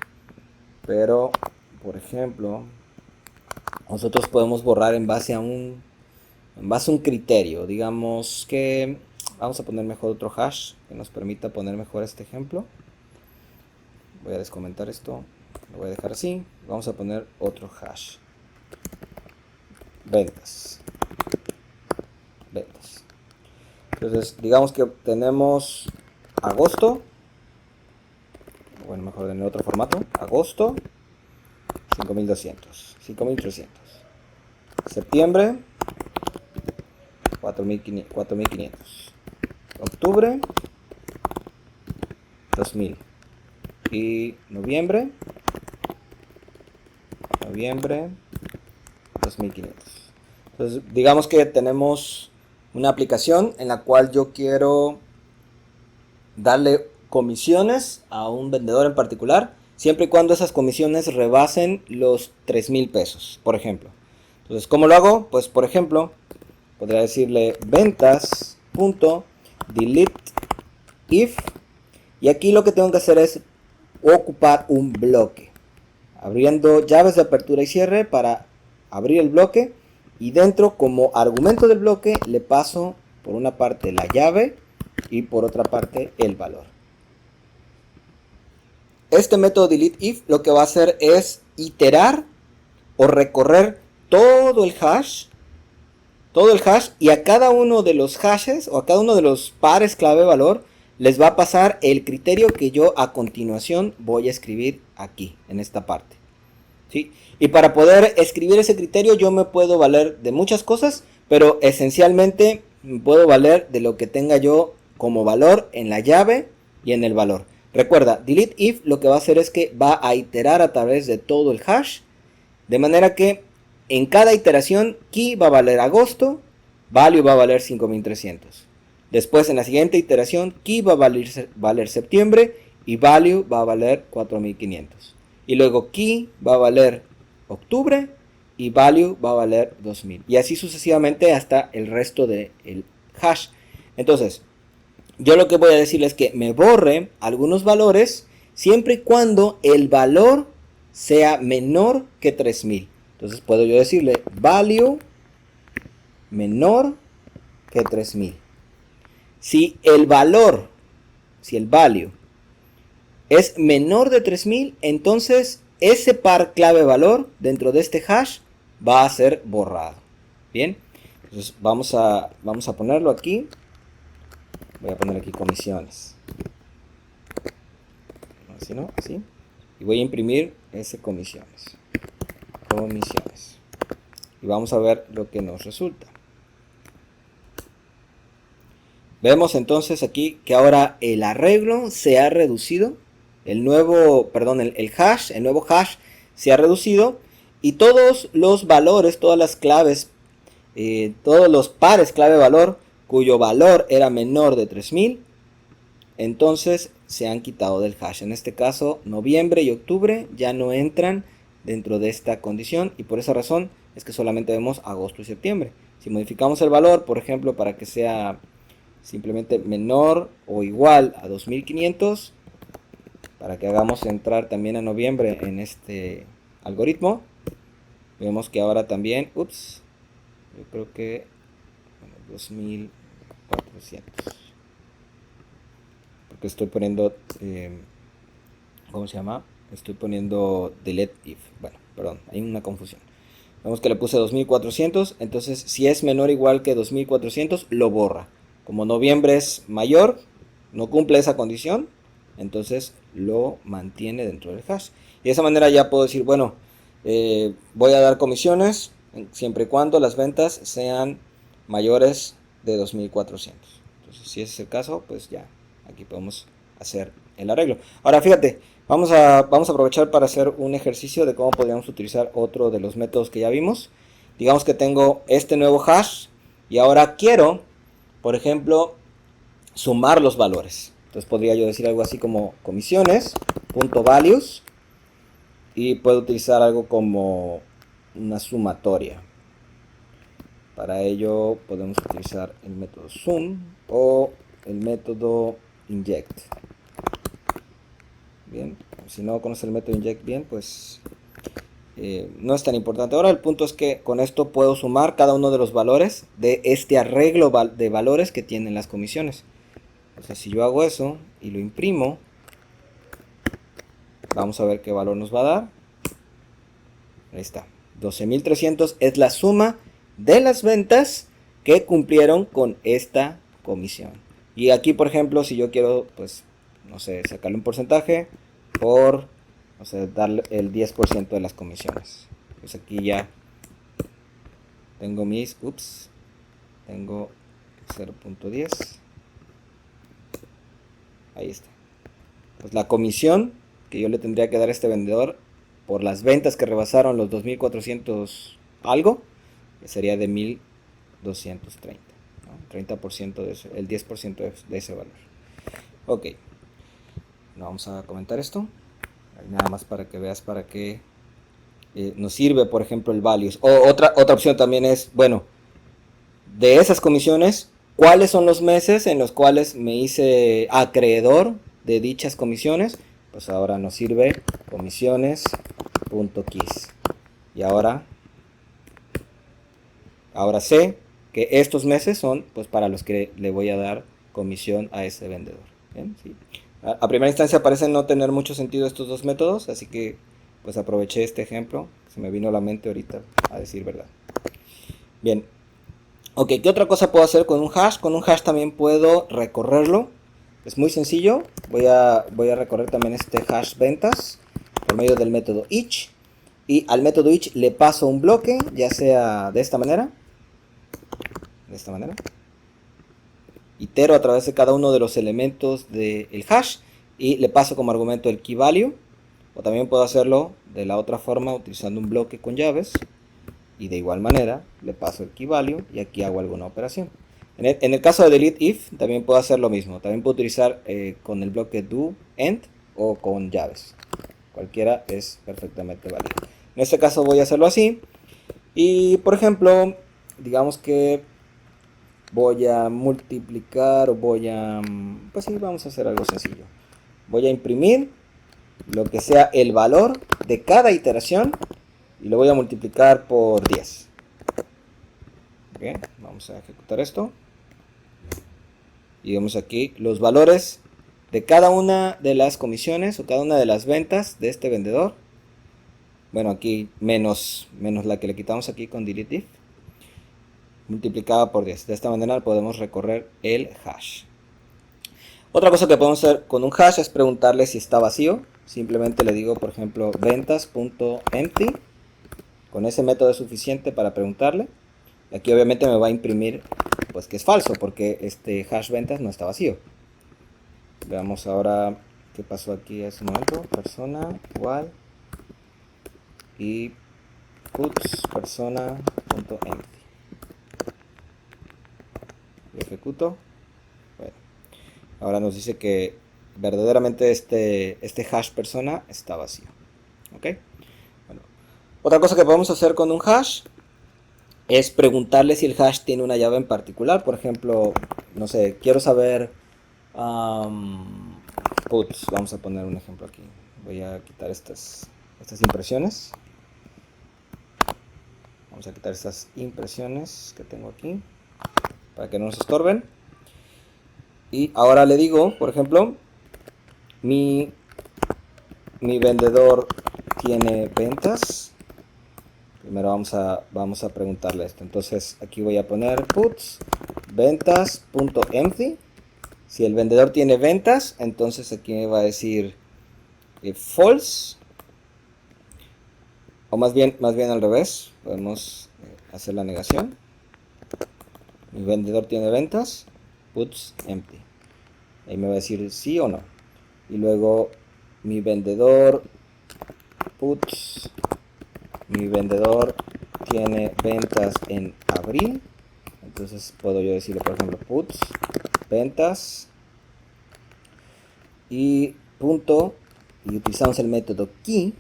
pero, por ejemplo, nosotros podemos borrar en base a un criterio. Digamos que vamos a poner mejor otro hash que nos permita poner mejor este ejemplo. Voy a descomentar esto, lo voy a dejar así. Vamos a poner otro hash. Ventas. Entonces, digamos que tenemos agosto. Bueno, mejor en otro formato. Agosto, 5200, 5300. Septiembre, 4500. Octubre, 2000. Y noviembre, 2500. Entonces, digamos que tenemos una aplicación en la cual yo quiero darle comisiones a un vendedor en particular, siempre y cuando esas comisiones rebasen los 3000 pesos, por ejemplo. Entonces, ¿cómo lo hago? Pues, por ejemplo, podría decirle ventas.delete if, y aquí lo que tengo que hacer es ocupar un bloque, abriendo llaves de apertura y cierre para abrir el bloque, y dentro, como argumento del bloque, le paso por una parte la llave y por otra parte el valor. Este método delete if lo que va a hacer es iterar o recorrer todo el hash, y a cada uno de los hashes o a cada uno de los pares clave valor les va a pasar el criterio que yo a continuación voy a escribir aquí en esta parte. ¿Sí? Y para poder escribir ese criterio yo me puedo valer de muchas cosas, pero esencialmente me puedo valer de lo que tenga yo como valor en la llave y en el valor. Recuerda, delete if lo que va a hacer es que va a iterar a través de todo el hash, de manera que en cada iteración key va a valer agosto, value va a valer 5300. Después en la siguiente iteración key va a valer septiembre y value va a valer 4500. Y luego key va a valer octubre y value va a valer 2000. Y así sucesivamente hasta el resto del hash. Entonces, yo lo que voy a decirles es que me borre algunos valores siempre y cuando el valor sea menor que 3000. Entonces puedo yo decirle value menor que 3000. Si el value es menor de 3000, entonces ese par clave valor dentro de este hash va a ser borrado. Bien, entonces vamos a ponerlo aquí. Voy a poner aquí comisiones. Así, ¿no? Así. Y voy a imprimir ese comisiones. Y vamos a ver lo que nos resulta. Vemos entonces aquí que ahora el arreglo se ha reducido. El nuevo hash se ha reducido. Y todos los valores, todas las claves, todos los pares clave valor cuyo valor era menor de 3000, entonces se han quitado del hash. En este caso, noviembre y octubre ya no entran dentro de esta condición, y por esa razón es que solamente vemos agosto y septiembre. Si modificamos el valor, por ejemplo, para que sea simplemente menor o igual a 2500, para que hagamos entrar también a noviembre en este algoritmo, vemos que ahora también, yo creo que 2400, porque estoy poniendo estoy poniendo delete if. Bueno, perdón, hay una confusión. Vemos que le puse 2400, entonces si es menor o igual que 2400 lo borra. Como noviembre es mayor, no cumple esa condición, entonces lo mantiene dentro del hash. Y de esa manera ya puedo decir, bueno, voy a dar comisiones siempre y cuando las ventas sean mayores de 2400. Entonces, si ese es el caso, pues ya aquí podemos hacer el arreglo. Ahora fíjate, vamos a aprovechar para hacer un ejercicio de cómo podríamos utilizar otro de los métodos que ya vimos. Digamos que tengo este nuevo hash y ahora quiero, por ejemplo, sumar los valores. Entonces podría yo decir algo así como comisiones.values y puedo utilizar algo como una sumatoria. Para ello podemos utilizar el método sum o el método inject. Bien, si no conoces el método inject bien, pues no es tan importante. Ahora el punto es que con esto puedo sumar cada uno de los valores de este arreglo de valores que tienen las comisiones. Entonces si yo hago eso y lo imprimo, vamos a ver qué valor nos va a dar. Ahí está, 12.300 es la suma de las ventas que cumplieron con esta comisión. Y aquí, por ejemplo, si yo quiero, pues, no sé, sacarle un porcentaje por, o sea, darle el 10% de las comisiones. Pues aquí ya tengo mis, tengo 0.10. Ahí está. Pues la comisión que yo le tendría que dar a este vendedor por las ventas que rebasaron los 2.400 algo, sería de 1.230, ¿no? 30% de eso, el 10% de ese valor. Ok, vamos a comentar esto, nada más para que veas para qué nos sirve, por ejemplo, el values. O otra opción también es, bueno, de esas comisiones, ¿cuáles son los meses en los cuales me hice acreedor de dichas comisiones? Pues ahora nos sirve comisiones.keys. Y ahora sé que estos meses son pues para los que le voy a dar comisión a ese vendedor. ¿Bien? Sí. A primera instancia parecen no tener mucho sentido estos dos métodos, así que pues aproveché este ejemplo, se me vino a la mente ahorita a decir verdad. Bien, ok, ¿qué otra cosa puedo hacer con un hash? Con un hash también puedo recorrerlo. Es muy sencillo, voy a recorrer también este hash ventas por medio del método each. Y al método each le paso un bloque, ya sea de esta manera. Itero a través de cada uno de los elementos del hash y le paso como argumento el key value. O también puedo hacerlo de la otra forma utilizando un bloque con llaves. Y de igual manera le paso el key value y aquí hago alguna operación. En el caso de delete if también puedo hacer lo mismo. También puedo utilizar con el bloque do, end o con llaves. Cualquiera es perfectamente válido. En este caso voy a hacerlo así. Y por ejemplo, digamos que voy a multiplicar o pues sí, vamos a hacer algo sencillo. Voy a imprimir lo que sea el valor de cada iteración y lo voy a multiplicar por 10. Bien, vamos a ejecutar esto. Y vemos aquí los valores de cada una de las comisiones o cada una de las ventas de este vendedor. Bueno, aquí menos la que le quitamos aquí con delete if, multiplicada por 10. De esta manera podemos recorrer el hash. Otra cosa que podemos hacer con un hash es preguntarle si está vacío. Simplemente le digo, por ejemplo, ventas.empty. Con ese método es suficiente para preguntarle. Aquí obviamente me va a imprimir pues que es falso porque este hash ventas no está vacío. Veamos ahora qué pasó aquí en ese momento. Persona igual y puts persona.empty. Lo ejecuto. Bueno, ahora nos dice que verdaderamente este hash persona está vacío. ¿Ok? Bueno, otra cosa que podemos hacer con un hash es preguntarle si el hash tiene una llave en particular. Por ejemplo, no sé, quiero saber puts, vamos a poner un ejemplo aquí. Voy a quitar estas impresiones. Vamos a quitar estas impresiones que tengo aquí para que no nos estorben. Y ahora le digo, por ejemplo, mi vendedor tiene ventas. Primero vamos a preguntarle esto. Entonces aquí voy a poner puts ventas.empty Si el vendedor tiene ventas, entonces aquí me va a decir false. O más bien al revés. Podemos hacer la negación. Mi vendedor tiene ventas. Puts empty. Ahí me va a decir sí o no. Y luego mi vendedor puts. Mi vendedor tiene ventas en abril. Entonces puedo yo decirle, por ejemplo, puts ventas y punto, y utilizamos el método key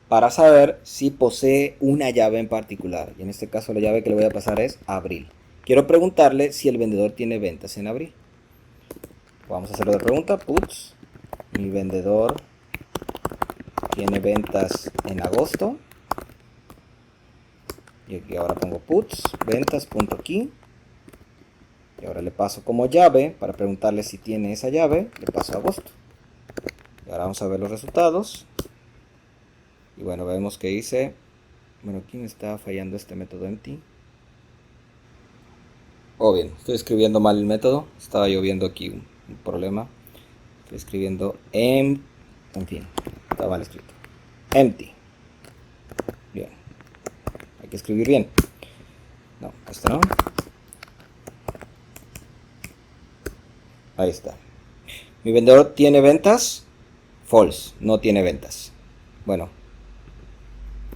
para saber si posee una llave en particular. Y en este caso la llave que le voy a pasar es abril. Quiero preguntarle si el vendedor tiene ventas en abril. Vamos a hacer otra pregunta. Puts, mi vendedor tiene ventas en agosto. Y aquí ahora pongo puts, ventas.key. Y ahora le paso como llave, para preguntarle si tiene esa llave, le paso agosto. Y ahora vamos a ver los resultados. Y bueno, vemos que dice, bueno, aquí me está fallando este método empty. Oh, bien, estoy escribiendo mal el método. Estaba yo viendo aquí un problema. Estoy escribiendo en fin, está mal escrito. Empty. Bien. Hay que escribir bien. No, esto no. Ahí está. Mi vendedor tiene ventas. False, no tiene ventas. Bueno,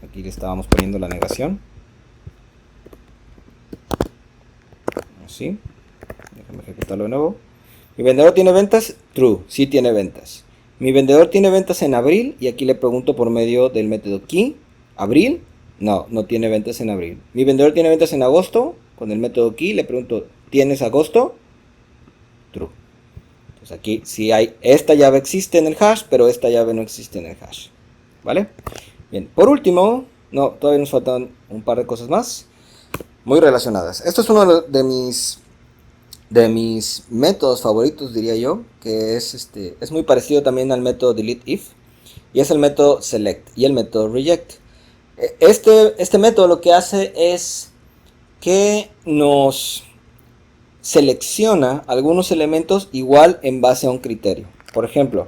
aquí le estábamos poniendo la negación. Así. Déjame ejecutarlo de nuevo. Mi vendedor tiene ventas. True, sí tiene ventas. Mi vendedor tiene ventas en abril. Y aquí le pregunto por medio del método key. ¿Abril? No, no tiene ventas en abril. Mi vendedor tiene ventas en agosto. Con el método key le pregunto, ¿tienes agosto? True. Entonces aquí sí hay, esta llave existe en el hash, pero esta llave no existe en el hash. ¿Vale? Bien, por último, no, todavía nos faltan un par de cosas más muy relacionadas. Esto es uno de mis métodos favoritos, diría yo, que es muy parecido también al método delete if, y es el método select y el método reject. Este método lo que hace es que nos selecciona algunos elementos igual en base a un criterio. Por ejemplo,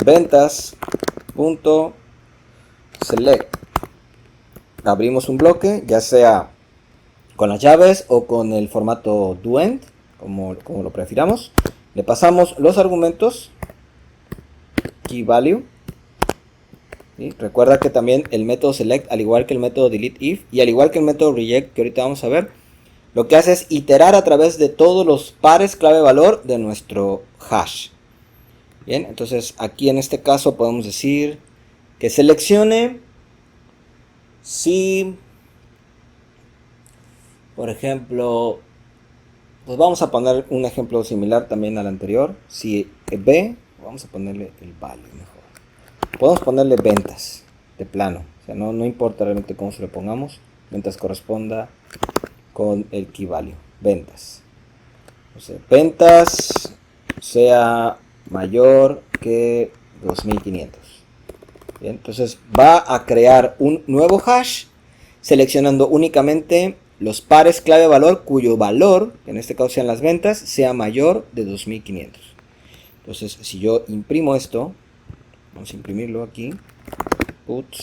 ventas.select. Abrimos un bloque, ya sea con las llaves o con el formato doEnd, como lo prefiramos. Le pasamos los argumentos key value. ¿Sí? Recuerda que también el método select, al igual que el método delete if y al igual que el método reject, que ahorita vamos a ver, lo que hace es iterar a través de todos los pares clave valor de nuestro hash. Bien, entonces aquí en este caso podemos decir que seleccione si, por ejemplo, pues vamos a poner un ejemplo similar también al anterior. Si B, vamos a ponerle el value mejor. Podemos ponerle ventas de plano. O sea, no importa realmente cómo se lo pongamos, mientras corresponda con el key value, ventas. O sea, ventas sea mayor que 2500. Bien, entonces va a crear un nuevo hash seleccionando únicamente los pares clave valor cuyo valor, que en este caso sean las ventas, sea mayor de 2500. Entonces, si yo imprimo esto, vamos a imprimirlo aquí, puts,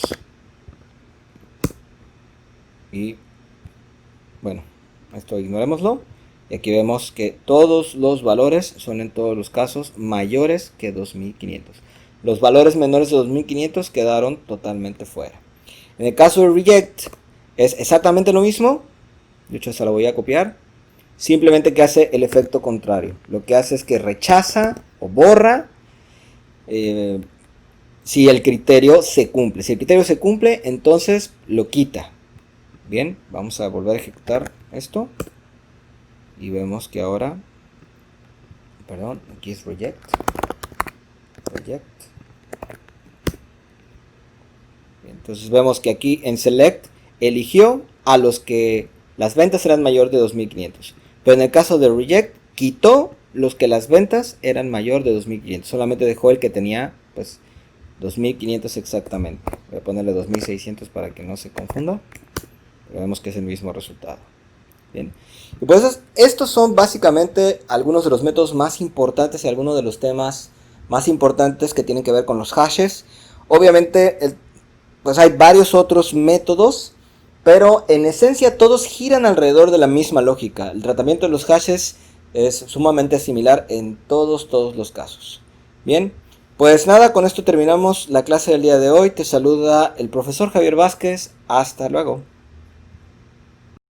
y bueno, esto ignorémoslo. Y aquí vemos que todos los valores son en todos los casos mayores que 2500. Los valores menores de 2500 quedaron totalmente fuera. En el caso de reject es exactamente lo mismo. De hecho, esta la voy a copiar. Simplemente que hace el efecto contrario. Lo que hace es que rechaza o borra si el criterio se cumple. Si el criterio se cumple, entonces lo quita. Bien, vamos a volver a ejecutar esto. Y vemos que ahora, perdón, aquí es reject. Reject. Entonces vemos que aquí en select eligió a los que las ventas eran mayor de 2500. Pero en el caso de reject quitó los que las ventas eran mayor de 2500. Solamente dejó el que tenía pues 2500 exactamente. Voy a ponerle 2600 para que no se confunda. Pero vemos que es el mismo resultado. Bien. Y pues estos son básicamente algunos de los métodos más importantes y algunos de los temas más importantes que tienen que ver con los hashes. Obviamente, pues hay varios otros métodos, pero en esencia todos giran alrededor de la misma lógica. El tratamiento de los hashes es sumamente similar en todos los casos. Bien, pues nada, con esto terminamos la clase del día de hoy. Te saluda el profesor Javier Vázquez. Hasta luego.